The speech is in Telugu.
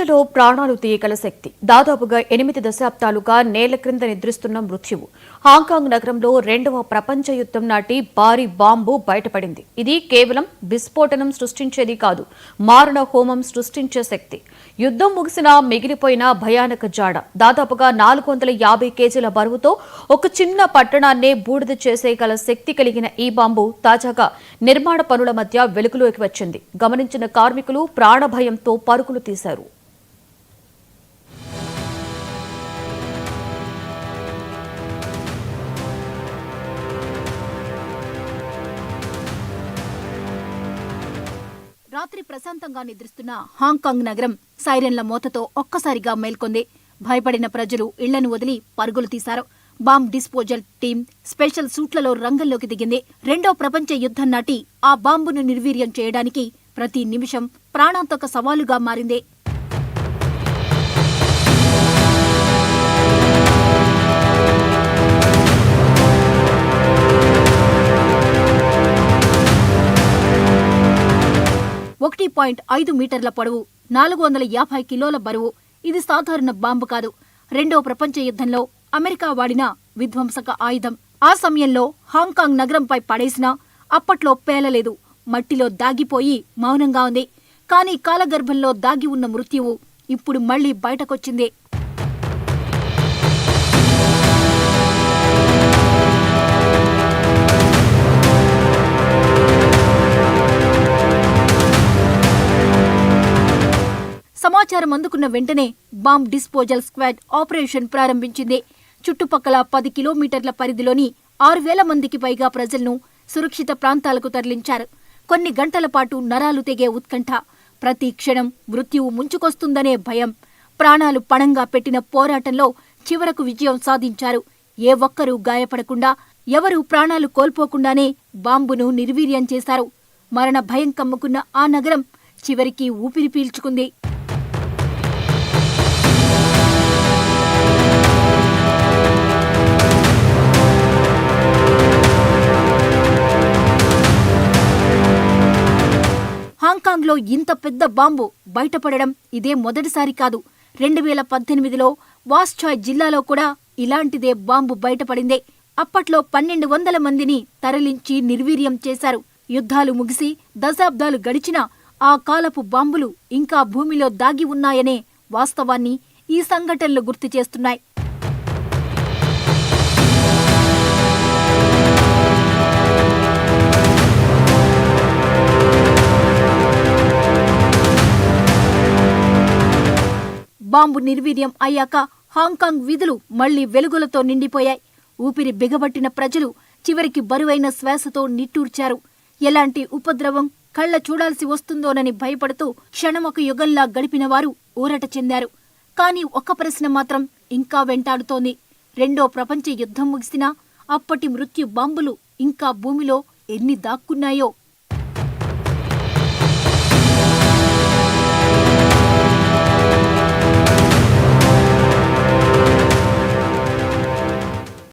సెకన్లలో ప్రాణాలు తీయగల శక్తి. దాదాపుగా 8 దశాబ్దాలుగా నేల క్రింద నిద్రిస్తున్న మృత్యువు. హాంకాంగ్ నగరంలో 2వ ప్రపంచ యుద్ధం నాటి భారీ బాంబు బయటపడింది. ఇది కేవలం విస్ఫోటనం సృష్టించేది కాదు, మారణ హోమం సృష్టించే శక్తి. యుద్ధం ముగిసినా మిగిలిపోయిన భయానక జాడ. దాదాపుగా 450 కేజీల బరువుతో ఒక చిన్న పట్టణాన్నే బూడిద చేసేయగల శక్తి కలిగిన ఈ బాంబు తాజాగా నిర్మాణ పనుల మధ్య వెలుగులోకి వచ్చింది. గమనించిన కార్మికులు ప్రాణభయంతో పరుగులు తీశారు. రాత్రి ప్రశాంతంగా నిద్రిస్తున్న హాంకాంగ్ నగరం సైరన్ల మోతతో ఒక్కసారిగా మేల్కొంది. భయపడిన ప్రజలు ఇళ్లను వదిలి పరుగులు తీశారు. బాంబ్ డిస్పోజల్ టీం స్పెషల్ సూట్లలో రంగంలోకి దిగింది. 2వ ప్రపంచ యుద్ధం నాటి ఆ బాంబును నిర్వీర్యం చేయడానికి ప్రతి నిమిషం ప్రాణాంతక సవాలుగా మారింది. ఒకటి 5 మీటర్ల పొడవు, 450 కిలోల బరువు. ఇది సాధారణ బాంబు కాదు. 2వ ప్రపంచ యుద్ధంలో అమెరికా వాడిన విధ్వంసక ఆయుధం. ఆ సమయంలో హాంకాంగ్ నగరంపై పడేసినా అప్పట్లో పేలలేదు. మట్టిలో దాగిపోయి మౌనంగా ఉంది. కానీ కాలగర్భంలో దాగి ఉన్న మృత్యువు ఇప్పుడు మళ్లీ బయటకొచ్చింది. సమాచారం అందుకున్న వెంటనే బాంబ్ డిస్పోజల్ స్క్వాడ్ ఆపరేషన్ ప్రారంభించింది. చుట్టుపక్కల 10 కిలోమీటర్ల పరిధిలోని 6000 మందికి పైగా ప్రజలను సురక్షిత ప్రాంతాలకు తరలించారు. కొన్ని గంటల పాటు నరాలు తెగే ఉత్కంఠ, ప్రతి క్షణం మృత్యువు ముంచుకొస్తుందనే భయం. ప్రాణాలు పణంగా పెట్టిన పోరాటంలో చివరకు విజయం సాధించారు. ఏ ఒక్కరూ గాయపడకుండా, ఎవరూ ప్రాణాలు కోల్పోకుండానే బాంబును నిర్వీర్యం చేశారు. మరణ భయం కమ్ముకున్న ఆ నగరం చివరికి ఊపిరి పీల్చుకుంది. హాంకాంగ్లో ఇంత పెద్ద బాంబు బయటపడడం ఇదే మొదటిసారి కాదు. 2018లో వాస్చాయ్ జిల్లాలో కూడా ఇలాంటిదే బాంబు బయటపడిందే. అప్పట్లో 1200 మందిని తరలించి నిర్వీర్యం చేశారు. యుద్ధాలు ముగిసి దశాబ్దాలు గడిచినా ఆ కాలపు బాంబులు ఇంకా భూమిలో దాగి ఉన్నాయనే వాస్తవాన్ని ఈ సంఘటనలు గుర్తు చేస్తున్నాయి. బాంబు నిర్వీర్యం అయ్యాక హాంకాంగ్ వీధులు మళ్లీ వెలుగులతో నిండిపోయాయి. ఊపిరి బిగబట్టిన ప్రజలు చివరికి బరువైన శ్వాసతో నిట్టూర్చారు. ఎలాంటి ఉపద్రవం కళ్ల చూడాల్సి వస్తుందోనని భయపడుతూ క్షణమొక యుగంలా గడిపిన వారు ఊరట చెందారు. కానీ ఒక్క ప్రశ్న మాత్రం ఇంకా వెంటాడుతోంది. 2వ ప్రపంచ యుద్ధం ముగిసినా అప్పటి మృత్యు బాంబులు ఇంకా భూమిలో ఎన్ని దాక్కున్నాయో.